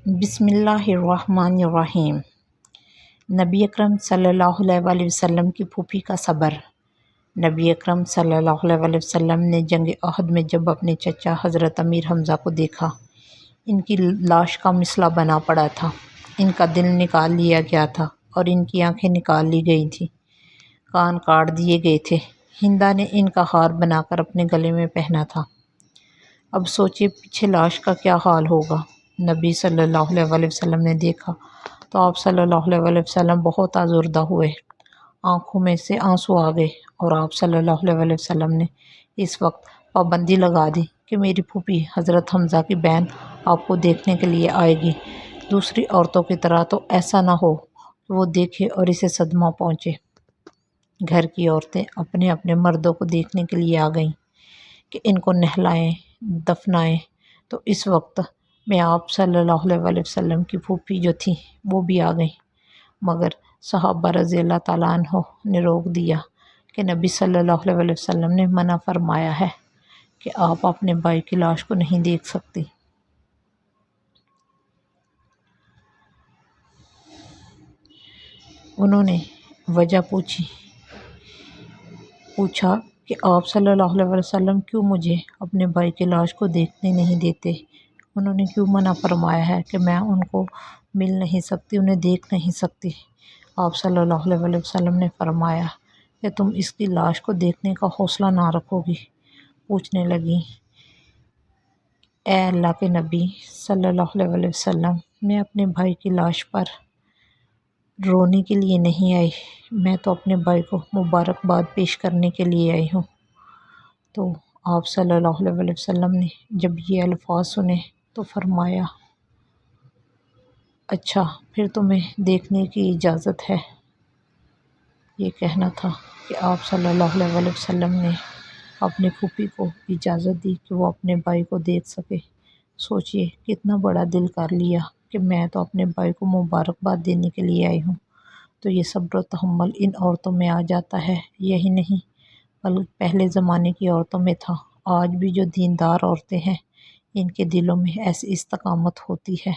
بسم اللہ الرحمن الرحیم۔ نبی اکرم صلی اللہ علیہ وسلم کی پھوپھی کا صبر۔ نبی اکرم صلی اللہ علیہ وسلم نے جنگ احد میں جب اپنے چچا حضرت امیر حمزہ کو دیکھا، ان کی لاش کا مسلح بنا پڑا تھا، ان کا دل نکال لیا گیا تھا اور ان کی آنکھیں نکال لی گئی تھیں، کان کاٹ دیے گئے تھے، ہندا نے ان کا ہار بنا کر اپنے گلے میں پہنا تھا۔ اب سوچے پیچھے لاش کا کیا حال ہوگا۔ نبی صلی اللہ علیہ وسلم نے دیکھا تو آپ صلی اللہ علیہ وسلم بہت آزردہ ہوئے، آنکھوں میں سے آنسو آ گئے، اور آپ صلی اللہ علیہ وسلم نے اس وقت پابندی لگا دی کہ میری پھوپھی حضرت حمزہ کی بہن آپ کو دیکھنے کے لیے آئے گی، دوسری عورتوں کی طرح تو ایسا نہ ہو کہ وہ دیکھے اور اسے صدمہ پہنچے۔ گھر کی عورتیں اپنے اپنے مردوں کو دیکھنے کے لیے آ گئیں کہ ان کو نہلائیں دفنائیں، تو اس وقت میں آپ صلی اللہ علیہ وسلم کی پھوپھی جو تھیں وہ بھی آ گئیں، مگر صحابہ رضی اللہ تعالیٰ عنہ نے روک دیا کہ نبی صلی اللہ علیہ وسلم نے منع فرمایا ہے کہ آپ اپنے بھائی کی لاش کو نہیں دیکھ سکتی۔ انہوں نے وجہ پوچھا کہ آپ صلی اللہ علیہ وسلم کیوں مجھے اپنے بھائی کی لاش کو دیکھنے نہیں دیتے، انہوں نے کیوں منع فرمایا ہے کہ میں ان کو مل نہیں سکتی، انہیں دیکھ نہیں سکتی۔ آپ صلی اللہ علیہ وسلم نے فرمایا کہ تم اس کی لاش کو دیکھنے کا حوصلہ نہ رکھو گی۔ پوچھنے لگیں، اے اللہ کے نبی صلی اللہ علیہ وسلم، میں اپنے بھائی کی لاش پر رونے کے لیے نہیں آئی، میں تو اپنے بھائی کو مبارکباد پیش کرنے کے لیے آئی ہوں۔ تو آپ صلی اللہ علیہ وسلم نے جب یہ الفاظ سنے تو فرمایا، اچھا پھر تمہیں دیکھنے کی اجازت ہے۔ یہ کہنا تھا کہ آپ صلی اللہ علیہ وسلم نے اپنی پھوپھی کو اجازت دی کہ وہ اپنے بھائی کو دیکھ سکے۔ سوچئے کتنا بڑا دل کر لیا کہ میں تو اپنے بھائی کو مبارکباد دینے کے لیے آئی ہوں۔ تو یہ صبر و تحمل ان عورتوں میں آ جاتا ہے، یہی نہیں بلکہ پہلے زمانے کی عورتوں میں تھا، آج بھی جو دیندار عورتیں ہیں ان کے دلوں میں ایسی استقامت ہوتی ہے